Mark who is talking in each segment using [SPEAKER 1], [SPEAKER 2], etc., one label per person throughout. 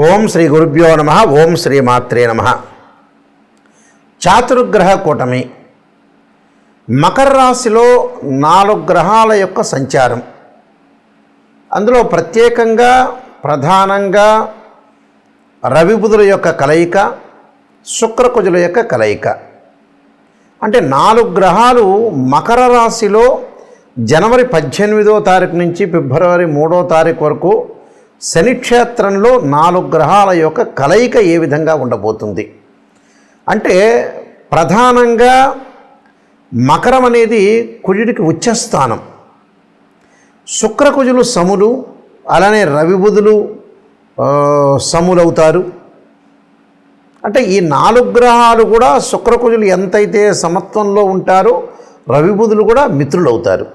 [SPEAKER 1] ఓం శ్రీ గురుభ్యో నమ. ఓం శ్రీ మాత్రే నమ. చాతుర్గ్రహ కూటమి మకర రాశిలో 4 గ్రహాల యొక్క సంచారం. అందులో ప్రత్యేకంగా ప్రధానంగా రవి బుధుల యొక్క కలయిక, శుక్రకుజుల యొక్క కలయిక. అంటే 4 గ్రహాలు మకర రాశిలో జనవరి 18వ తారీఖు నుంచి ఫిబ్రవరి 3వ తారీఖు వరకు శనిక్షేత్రంలో 4 గ్రహాల యొక్క కలయిక ఏ విధంగా ఉండబోతుంది అంటే, ప్రధానంగా మకరం అనేది కుజుడికి ఉచ్చస్థానం, శుక్రకుజులు సములు, అలానే రవి బుధులు సములవుతారు. అంటే ఈ 4 గ్రహాలు కూడా శుక్రకుజులు ఎంతైతే సమత్వంలో ఉంటారో రవి బుధులు కూడా మిత్రులు అవుతారు.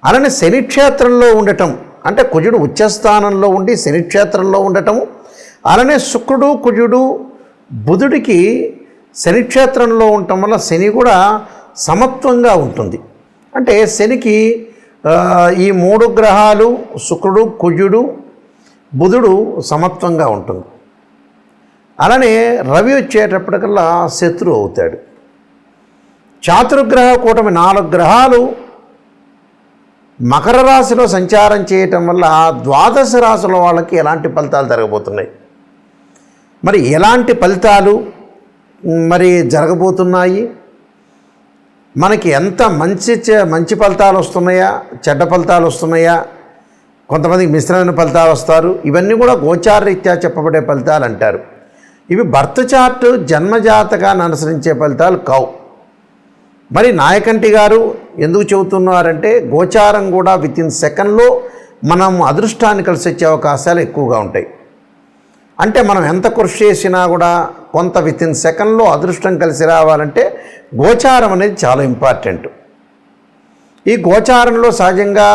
[SPEAKER 1] అలానే శనిక్షేత్రంలో ఉండటం అంటే కుజుడు ఉచ్చస్థానంలో ఉండి శనిక్షేత్రంలో ఉండటము, అలానే శుక్రుడు కుజుడు బుధుడికి శనిక్షేత్రంలో ఉండటం వల్ల శని కూడా సమత్వంగా ఉంటుంది. అంటే శనికి ఈ 3 గ్రహాలు శుక్రుడు కుజుడు బుధుడు సమత్వంగా ఉంటుంది. అలానే రవి వచ్చేటప్పటికల్లా శత్రువు అవుతాడు. చాతుర్గ్రహ కూటమి 4 గ్రహాలు మకర రాశిలో సంచారం చేయటం వల్ల ద్వాదశ రాశుల వాళ్ళకి ఎలాంటి ఫలితాలు జరగబోతున్నాయి, మరి ఎలాంటి ఫలితాలు మరి జరగబోతున్నాయి, మనకి ఎంత మంచి ఫలితాలు వస్తున్నాయా, చెడ్డ ఫలితాలు వస్తున్నాయా, కొంతమందికి మిశ్రమైన ఫలితాలు వస్తారు. ఇవన్నీ కూడా గోచారరీత్యా చెప్పబడే ఫలితాలు అంటారు. ఇవి బర్త్ చార్ట్ జన్మజాతకాన్ని అనుసరించే ఫలితాలు కావు. మరి నాయకంటి గారు ఎందుకు చెబుతున్నారంటే, గోచారం కూడా వితిన్ సెకండ్లో మనం అదృష్టాన్ని కలిసి వచ్చే అవకాశాలు ఎక్కువగా ఉంటాయి. అంటే మనం ఎంత కృషి చేసినా కూడా కొంత వితిన్ సెకండ్లో అదృష్టం కలిసి రావాలంటే గోచారం అనేది చాలా ఇంపార్టెంట్. ఈ గోచారంలో సహజంగా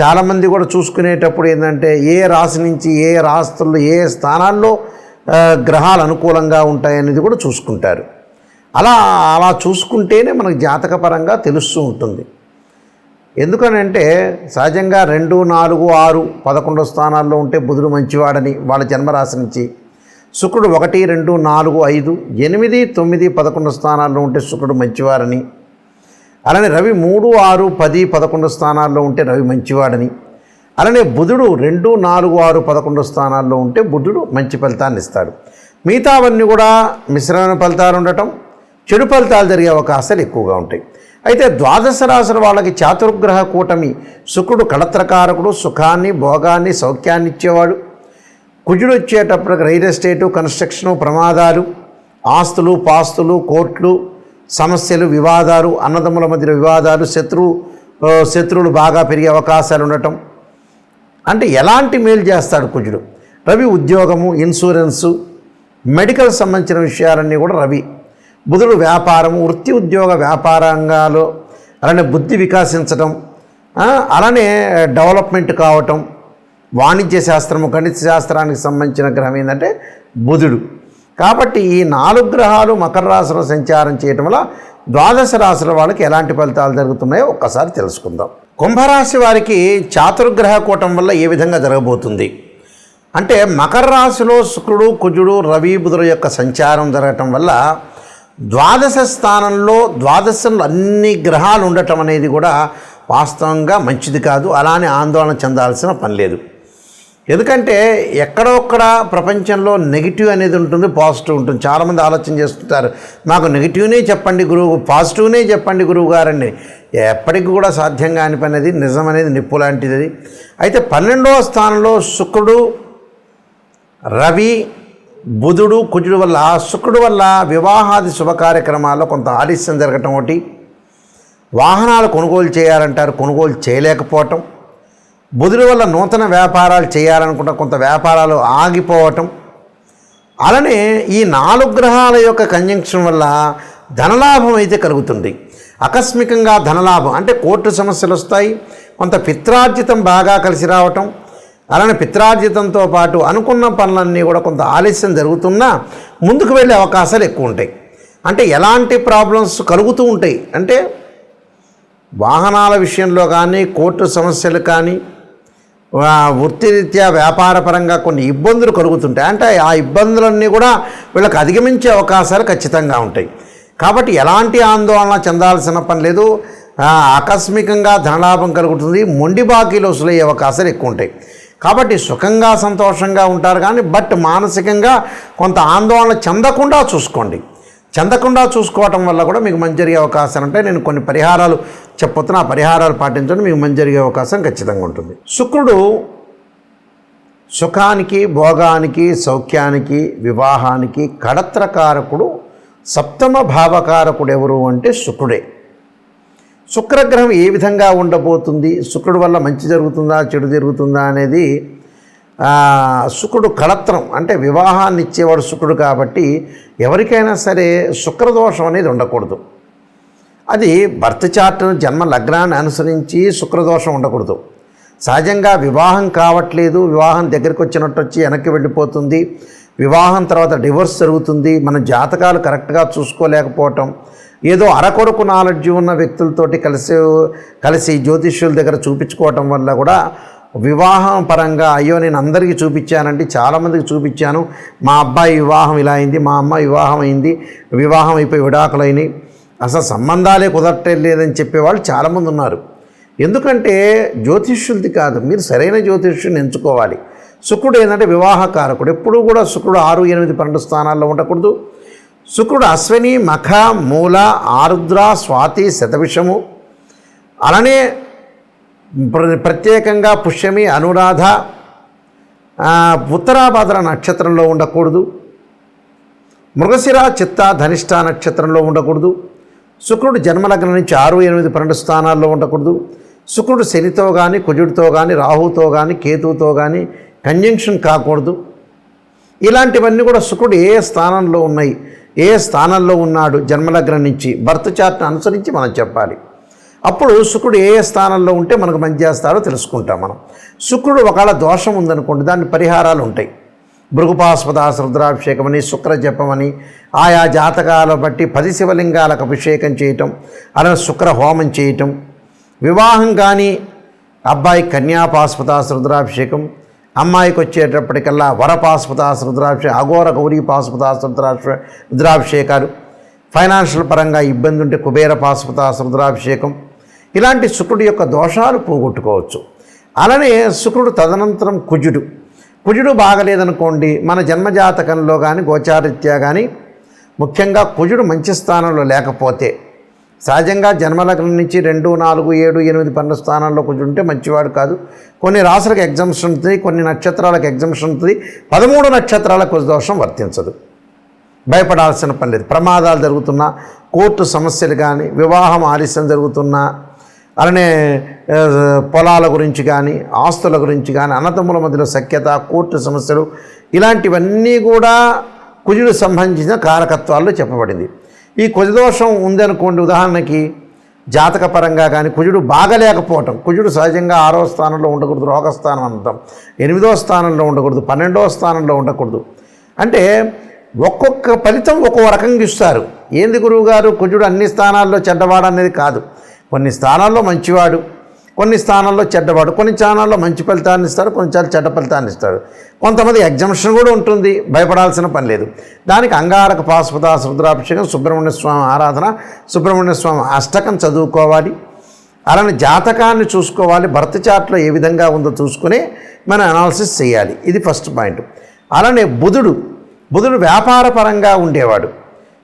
[SPEAKER 1] చాలామంది కూడా చూసుకునేటప్పుడు ఏంటంటే, ఏ రాశి నుంచి ఏ రాశుల్లో ఏ స్థానాల్లో గ్రహాలు అనుకూలంగా ఉంటాయనేది కూడా చూసుకుంటారు. అలా చూసుకుంటేనే మనకు జాతకపరంగా తెలుస్తూ ఉంటుంది. ఎందుకనంటే సహజంగా 2, 4, 6, 11 స్థానాల్లో ఉంటే బుధుడు మంచివాడని వాళ్ళ జన్మరాశి నుంచి, శుక్రుడు 1, 2, 4, 5, 8, 9, 11 స్థానాల్లో ఉంటే శుక్రుడు మంచివారని, అలానే రవి 3, 6, 10, 11 స్థానాల్లో ఉంటే రవి మంచివాడని, అలానే బుధుడు 2, 4, 6, 11 స్థానాల్లో ఉంటే బుధుడు మంచి ఫలితాన్ని ఇస్తాడు. మిగతావన్నీ కూడా మిశ్రమైన ఫలితాలు ఉండటం, చెడు ఫలితాలు జరిగే అవకాశాలు ఎక్కువగా ఉంటాయి. అయితే ద్వాదశ రాశుల వాళ్ళకి చాతుర్గ్రహ కూటమి శుక్రుడు కళత్రకారకుడు, సుఖాన్ని భోగాన్ని సౌఖ్యాన్ని ఇచ్చేవాడు. కుజుడు వచ్చేటప్పటికి రియల్ ఎస్టేటు, కన్స్ట్రక్షను, ప్రమాదాలు, ఆస్తులు పాస్తులు, కోర్టులు, సమస్యలు, వివాదాలు, అన్నదమ్ముల మధ్య వివాదాలు, శత్రువులు బాగా పెరిగే అవకాశాలు ఉండటం. అంటే ఎలాంటి మేలు చేస్తాడు కుజుడు? రవి ఉద్యోగము, ఇన్సూరెన్సు, మెడికల్ సంబంధించిన విషయాలన్నీ కూడా రవి. బుధుడు వ్యాపారము, వృత్తి ఉద్యోగ వ్యాపార రంగాలు, అలానే బుద్ధి వికాసించడం, అలానే డెవలప్మెంట్ కావటం, వాణిజ్య శాస్త్రము, గణిత శాస్త్రానికి సంబంధించిన గ్రహం ఏంటంటే బుధుడు. కాబట్టి ఈ 4 గ్రహాలు మకర రాశిలో సంచారం చేయటం వల్ల ద్వాదశ రాశుల వాళ్ళకి ఎలాంటి ఫలితాలు జరుగుతున్నాయో ఒక్కసారి తెలుసుకుందాం. కుంభరాశి వారికి చాతుర్గ్రహ కూటం వల్ల ఏ విధంగా జరగబోతుంది అంటే, మకర రాశిలో శుక్రుడు కుజుడు రవి బుధుల యొక్క సంచారం జరగటం వల్ల ద్వాదశ స్థానంలో ద్వాదశంలో అన్ని గ్రహాలు ఉండటం అనేది కూడా వాస్తవంగా మంచిది కాదు. అలానే ఆందోళన చెందాల్సిన పని లేదు. ఎందుకంటే ఎక్కడొక్కడ ప్రపంచంలో నెగిటివ్ అనేది ఉంటుంది, పాజిటివ్ ఉంటుంది. చాలామంది ఆలోచన చేస్తుంటారు, మాకు నెగిటివ్నే చెప్పండి గురువు, పాజిటివ్నే చెప్పండి గురువు గారండి. ఎప్పటికి కూడా సాధ్యం కాని పని అది, నిజం అనేది నిప్పు లాంటిది. అయితే 12వ స్థానంలో శుక్రుడు రవి బుధుడు కుజుడు వల్ల, శుక్రుడు వల్ల వివాహాది శుభ కార్యక్రమాల్లో కొంత ఆలస్యం జరగటం ఒకటి, వాహనాలు కొనుగోలు చేయాలంటారు కొనుగోలు చేయలేకపోవటం, బుధుడు వల్ల నూతన వ్యాపారాలు చేయాలనుకుంటే కొంత వ్యాపారాలు ఆగిపోవటం. అలానే ఈ 4 గ్రహాల యొక్క కంజంక్షన్ వల్ల ధనలాభం అయితే కలుగుతుంది. ఆకస్మికంగా ధనలాభం అంటే కోర్టు సమస్యలు వస్తాయి, కొంత పిత్రార్జితం బాగా కలిసి రావటం, అలానే పిత్రార్జితంతో పాటు అనుకున్న పనులన్నీ కూడా కొంత ఆలస్యం జరుగుతున్నా ముందుకు వెళ్ళే అవకాశాలు ఎక్కువ ఉంటాయి. అంటే ఎలాంటి ప్రాబ్లమ్స్ కలుగుతూ ఉంటాయి అంటే, వాహనాల విషయంలో కానీ, కోర్టు సమస్యలు కానీ, వృత్తిరీత్యా వ్యాపారపరంగా కొన్ని ఇబ్బందులు కలుగుతుంటాయి. అంటే ఆ ఇబ్బందులన్నీ కూడా వీళ్ళకి అధిగమించే అవకాశాలు ఖచ్చితంగా ఉంటాయి. కాబట్టి ఎలాంటి ఆందోళన చెందాల్సిన పని లేదు. ఆకస్మికంగా ధనలాభం కలుగుతుంది. మొండి బాకీలు వసూలయ్యే అవకాశాలు ఎక్కువ ఉంటాయి. కాబట్టి సుఖంగా సంతోషంగా ఉంటారు. కానీ బట్ మానసికంగా కొంత ఆందోళన చెందకుండా చూసుకోవటం వల్ల కూడా మీకు మంచి జరిగే అవకాశాలు ఉంటాయి. నేను కొన్ని పరిహారాలు చెప్పొచ్చును, ఆ పరిహారాలు పాటించండి, మీకు మంచి జరిగే అవకాశం ఖచ్చితంగా ఉంటుంది. శుక్రుడు సుఖానికి, భోగానికి, సౌఖ్యానికి, వివాహానికి కళత్రకారకుడు. సప్తమ భావకారకుడు ఎవరు అంటే శుక్రుడే. శుక్రగ్రహం ఏ విధంగా ఉండబోతుంది, శుక్రుడు వల్ల మంచి జరుగుతుందా చెడు జరుగుతుందా అనేది శుక్రుడు కళత్రం అంటే వివాహాన్ని ఇచ్చేవాడు శుక్రుడు. కాబట్టి ఎవరికైనా సరే శుక్రదోషం అనేది ఉండకూడదు. అది బర్త్ చార్ట్ జన్మ లగ్నాన్ని అనుసరించి శుక్రదోషం ఉండకూడదు. సహజంగా వివాహం కావట్లేదు, వివాహం దగ్గరికి వచ్చినట్టు వచ్చి వెనక్కి వెళ్ళిపోతుంది, వివాహం తర్వాత డివోర్స్ జరుగుతుంది, మన జాతకాలు కరెక్ట్గా చూసుకోలేకపోవటం, ఏదో అరకొరకు నాలెడ్జ్ ఉన్న వ్యక్తులతోటి కలిసి జ్యోతిష్యుల దగ్గర చూపించుకోవటం వల్ల కూడా వివాహం పరంగా అయ్యో నేను అందరికీ చూపించానండి, చాలామందికి చూపించాను, మా అబ్బాయి వివాహం ఇలా అయింది, మా అమ్మాయి వివాహం అయింది, వివాహం అయిపోయి విడాకులైనవి, అసలు సంబంధాలే కుదరట్లేదని చెప్పేవాళ్ళు చాలామంది ఉన్నారు. ఎందుకంటే జ్యోతిష్యులది కాదు, మీరు సరైన జ్యోతిష్యుని ఎంచుకోవాలి. శుక్రుడు ఏంటంటే వివాహకారకుడు. ఎప్పుడూ కూడా శుక్రుడు 6, 8, 12 స్థానాల్లో ఉండకూడదు. శుక్రుడు అశ్విని, మఖ, మూల, ఆరుద్ర, స్వాతి, శతభిషము, అలానే ప్రత్యేకంగా పుష్యమి, అనురాధ, ఉత్తరాభాద్ర నక్షత్రంలో ఉండకూడదు. మృగశిర, చిత్త, ధనిష్ట నక్షత్రంలో ఉండకూడదు. శుక్రుడు జన్మలగ్నం నుంచి 6, 8, 12 స్థానాల్లో ఉండకూడదు. శుక్రుడు శనితో కానీ, కుజుడితో కానీ, రాహుతో కానీ, కేతువుతో కానీ కంజంక్షన్ కాకూడదు. ఇలాంటివన్నీ కూడా శుక్రుడు ఏ స్థానంలో ఉన్నాయి, ఏ స్థానంలో ఉన్నాడు జన్మలగ్నం నుంచి బర్త్ చార్ట్ని అనుసరించి మనం చెప్పాలి. అప్పుడు శుక్రుడు ఏ స్థానంలో ఉంటే మనకు మంచి చేస్తాడో తెలుసుకుంటాం మనం. శుక్రుడు ఒకవేళ దోషం ఉందనుకోండి, దాని పరిహారాలు ఉంటాయి. భృగుపాస్పదాస రుద్రాభిషేకం అని, శుక్ర జపం అని, ఆయా జాతకాలను బట్టి 10 శివలింగాలకు అభిషేకం చేయటం, అలానే శుక్ర హోమం చేయటం, వివాహం కానీ అబ్బాయి కన్యాపాస్పదాస రుద్రాభిషేకం, అమ్మాయికి వచ్చేటప్పటికల్లా వరపాస్పదాస రుద్రాభిషేకం, అఘోర గౌరీ పాస్పదాస రుద్రాభిషేకాలు, ఫైనాన్షియల్ పరంగా ఇబ్బంది ఉంటే కుబేర పాస్పదాస రుద్రాభిషేకం, ఇలాంటి శుక్రుడి యొక్క దోషాలు పోగొట్టుకోవచ్చు. అలానే శుక్రుడు తదనంతరం కుజుడు బాగలేదనుకోండి, మన జన్మజాతకంలో కానీ గోచారీత్యా కానీ ముఖ్యంగా కుజుడు మంచి స్థానంలో లేకపోతే, సహజంగా జన్మలగ్నం నుంచి 2, 4, 7, 8, 12 స్థానాల్లో కుజుడు ఉంటే మంచివాడు కాదు. కొన్ని రాశులకు ఎగ్జామ్షన్ ఉంటుంది, కొన్ని నక్షత్రాలకు ఎగ్జామ్షన్ ఉంటుంది. 13 నక్షత్రాల కుజ దోషం వర్తించదు. భయపడాల్సిన పని లేదు. ప్రమాదాలు జరుగుతున్నా, కోర్టు సమస్యలు కానీ, వివాహం ఆలస్యం జరుగుతున్నా, అలానే పొలాల గురించి కానీ, ఆస్తుల గురించి కానీ, అన్నదమ్ముల మధ్యలో సఖ్యత, కోర్టు సమస్యలు, ఇలాంటివన్నీ కూడా కుజుడు సంబంధించిన కారకత్వాల్లో చెప్పబడింది. ఈ కుజదోషం ఉందనుకోండి, ఉదాహరణకి జాతకపరంగా కానీ కుజుడు బాగలేకపోవటం, కుజుడు సహజంగా 6వ స్థానంలో ఉండకూడదు, రోగస్థానం అంటాం, 8వ స్థానంలో ఉండకూడదు, 12వ స్థానంలో ఉండకూడదు. అంటే ఒక్కొక్క ఫలితం ఒక్కో రకంగా ఇస్తారు. ఏంది గురువుగారు కుజుడు అన్ని స్థానాల్లో చెడ్డవాడు అనేది కాదు. కొన్ని స్థానాల్లో మంచివాడు, కొన్ని స్థానాల్లో చెడ్డవాడు, కొన్ని స్థానాల్లో మంచి ఫలితాన్ని ఇస్తాడు, కొన్నిసార్లు చెడ్డ ఫలితాన్ని ఇస్తాడు. కొంతమంది ఎగ్జామ్షన్ కూడా ఉంటుంది, భయపడాల్సిన పని లేదు. దానికి అంగారక పాశుపతాస రుద్రాభిషేకం, సుబ్రహ్మణ్య స్వామి ఆరాధన, సుబ్రహ్మణ్య స్వామి అష్టకం చదువుకోవాలి. అలానే జాతకాన్ని చూసుకోవాలి, బర్త్ చార్ట్లో ఏ విధంగా ఉందో చూసుకుని మనం అనాలిసిస్ చేయాలి. ఇది ఫస్ట్ పాయింట్. అలానే బుధుడు వ్యాపార పరంగా ఉండేవాడు.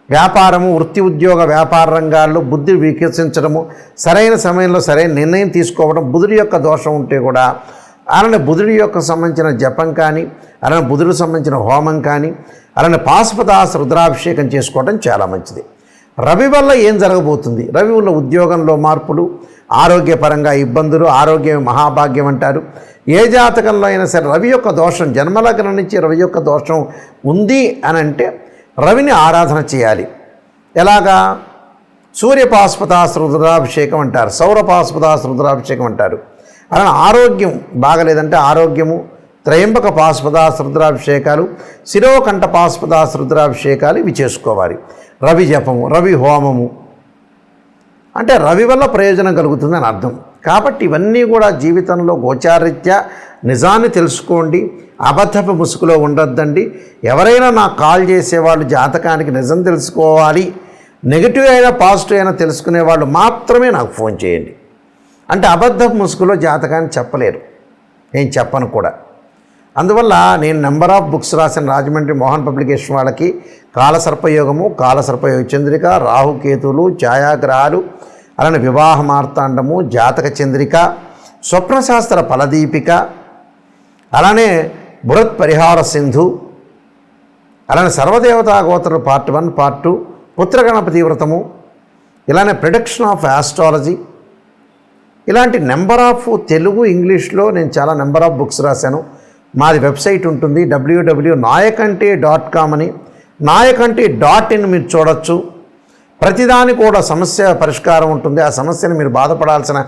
[SPEAKER 1] వ్యాపారము, వృత్తి, ఉద్యోగ, వ్యాపార రంగాల్లో బుద్ధి వికసించడము, సరైన సమయంలో సరైన నిర్ణయం తీసుకోవడం, బుధుడి యొక్క దోషం ఉంటే కూడా అలానే బుధుడి యొక్క సంబంధించిన జపం కానీ, అలానే బుధుడికి సంబంధించిన హోమం కానీ, అలానే పాశుపతాస రుద్రాభిషేకం చేసుకోవడం చాలా మంచిది. రవి వల్ల ఏం జరగబోతుంది? రవి వల్ల ఉద్యోగంలో మార్పులు, ఆరోగ్యపరంగా ఇబ్బందులు, ఆరోగ్యం మహాభాగ్యం అంటారు. ఏ జాతకంలో అయినా సరే రవి యొక్క దోషం, జన్మలగ్నం నుంచి రవి యొక్క దోషం ఉంది అని అంటే రవిని ఆరాధన చేయాలి. ఎలాగా? సూర్యపాశుపతాస రుద్రాభిషేకం అంటారు, సౌరపాశుపతాస రుద్రాభిషేకం అంటారు. అలానే ఆరోగ్యం బాగలేదంటే ఆరోగ్యము, త్రయంబక పాశుపతాస రుద్రాభిషేకాలు, శిరోకంఠ పాశుపతాస రుద్రాభిషేకాలు ఇవి చేసుకోవాలి. రవి జపము, రవి హోమము అంటే రవి వల్ల ప్రయోజనం కలుగుతుందని అర్థం. కాబట్టి ఇవన్నీ కూడా జీవితంలో గోచారీత్యా నిజాన్ని తెలుసుకోండి, అబద్ధపు ముసుగులో ఉండొద్దండి. ఎవరైనా నాకు కాల్ చేసేవాళ్ళు జాతకానికి నిజం తెలుసుకోవాలి, నెగిటివ్ అయినా పాజిటివ్ అయినా తెలుసుకునే వాళ్ళు మాత్రమే నాకు ఫోన్ చేయండి. అంటే అబద్ధపు ముసుగులో జాతకాన్ని చెప్పలేరు, నేను చెప్పను కూడా. అందువల్ల నేను నెంబర్ ఆఫ్ బుక్స్ రాసిన రాజమండ్రి మోహన్ పబ్లికేషన్ వాళ్ళకి కాలసర్పయోగము, కాలసర్పయోగ చంద్రిక, రాహుకేతువులు, ఛాయాగ్రహాలు, అలానే వివాహ మార్తాండము, జాతక చంద్రిక, స్వప్నశాస్త్ర ఫలదీపిక, అలానే బృహత్ పరిహార సింధు, అలానే సర్వదేవతా గోత్ర పార్ట్ 1, పార్ట్ 2, పుత్రగణపతి వ్రతము, ఇలానే ప్రిడిక్షన్ ఆఫ్ ఆస్ట్రాలజీ, ఇలాంటి నెంబర్ ఆఫ్ తెలుగు ఇంగ్లీష్లో నేను చాలా నెంబర్ ఆఫ్ బుక్స్ రాశాను. మాది వెబ్సైట్ ఉంటుంది www.nayakanti.com అని, nayakanti.in మీరు చూడొచ్చు. ప్రతిదాని కూడా సమస్య పరిష్కారం ఉంటుంది, ఆ సమస్యను మీరు బాధపడాల్సిన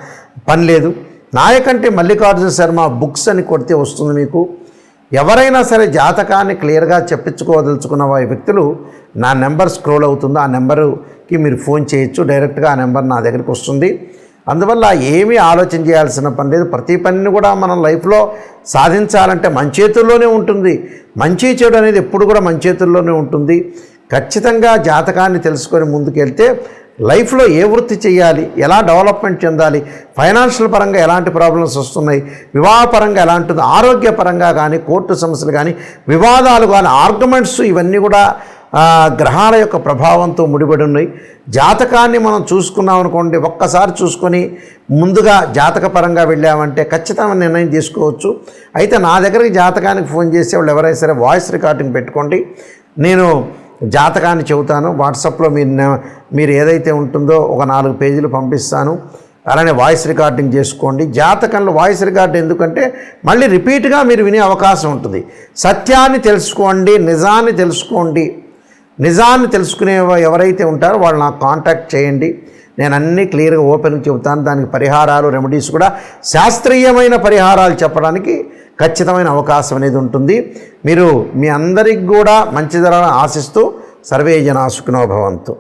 [SPEAKER 1] పని లేదు. నాయకంటి మల్లికార్జున శర్మ బుక్స్ అని కొడితే వస్తుంది మీకు. ఎవరైనా సరే జాతకాన్ని క్లియర్గా చెప్పించుకోదలుచుకున్న వ్యక్తులు నా నెంబర్ స్క్రోల్ అవుతుందో ఆ నెంబరుకి మీరు ఫోన్ చేయొచ్చు, డైరెక్ట్గా ఆ నెంబర్ నా దగ్గరికి వస్తుంది. అందువల్ల ఏమీ ఆలోచన చేయాల్సిన పని లేదు. ప్రతి పనిని కూడా మనం లైఫ్లో సాధించాలంటే మన చేతుల్లోనే ఉంటుంది. మంచి చెడు అనేది ఎప్పుడు కూడా మన చేతుల్లోనే ఉంటుంది. ఖచ్చితంగా జాతకాన్ని తెలుసుకొని ముందుకెళ్తే లైఫ్లో ఏ వృత్తి చేయాలి, ఎలా డెవలప్మెంట్ చెందాలి, ఫైనాన్షియల్ పరంగా ఎలాంటి ప్రాబ్లమ్స్ వస్తున్నాయి, వివాహపరంగా ఎలాంటిది, ఆరోగ్యపరంగా కానీ, కోర్టు సమస్యలు కానీ, వివాదాలు కానీ, ఆర్గ్యుమెంట్స్, ఇవన్నీ కూడా గ్రహాల యొక్క ప్రభావంతో ముడిపడి ఉన్నాయి. జాతకాన్ని మనం చూసుకున్నాం అనుకోండి, ఒక్కసారి చూసుకొని ముందుగా జాతకపరంగా వెళ్ళామంటే ఖచ్చితంగా నిర్ణయం తీసుకోవచ్చు. అయితే నా దగ్గరికి జాతకానికి ఫోన్ చేసే వాళ్ళు ఎవరైనా సరే వాయిస్ రికార్డింగ్ పెట్టుకోండి, నేను జాతకాన్ని చెబుతాను. వాట్సాప్లో మీరు ఏదైతే ఉంటుందో ఒక 4 పేజీలు పంపిస్తాను, అలానే వాయిస్ రికార్డింగ్ చేసుకోండి. జాతకంలో వాయిస్ రికార్డ్ ఎందుకంటే మళ్ళీ రిపీట్గా మీరు వినే అవకాశం ఉంటుంది. సత్యాన్ని తెలుసుకోండి, నిజాన్ని తెలుసుకోండి. నిజాన్ని తెలుసుకునే ఎవరైతే ఉంటారో వాళ్ళు నాకు కాంటాక్ట్ చేయండి, నేను అన్నీ క్లియర్గా ఓపెన్గా చెబుతాను. దానికి పరిహారాలు, రెమెడీస్ కూడా శాస్త్రీయమైన పరిహారాలు చెప్పడానికి ఖచ్చితమైన అవకాశం అనేది ఉంటుంది. మీరు మీ అందరికి కూడా మంచి జరగాలని ఆశిస్తూ సర్వే జనా సుఖినో భవంతు.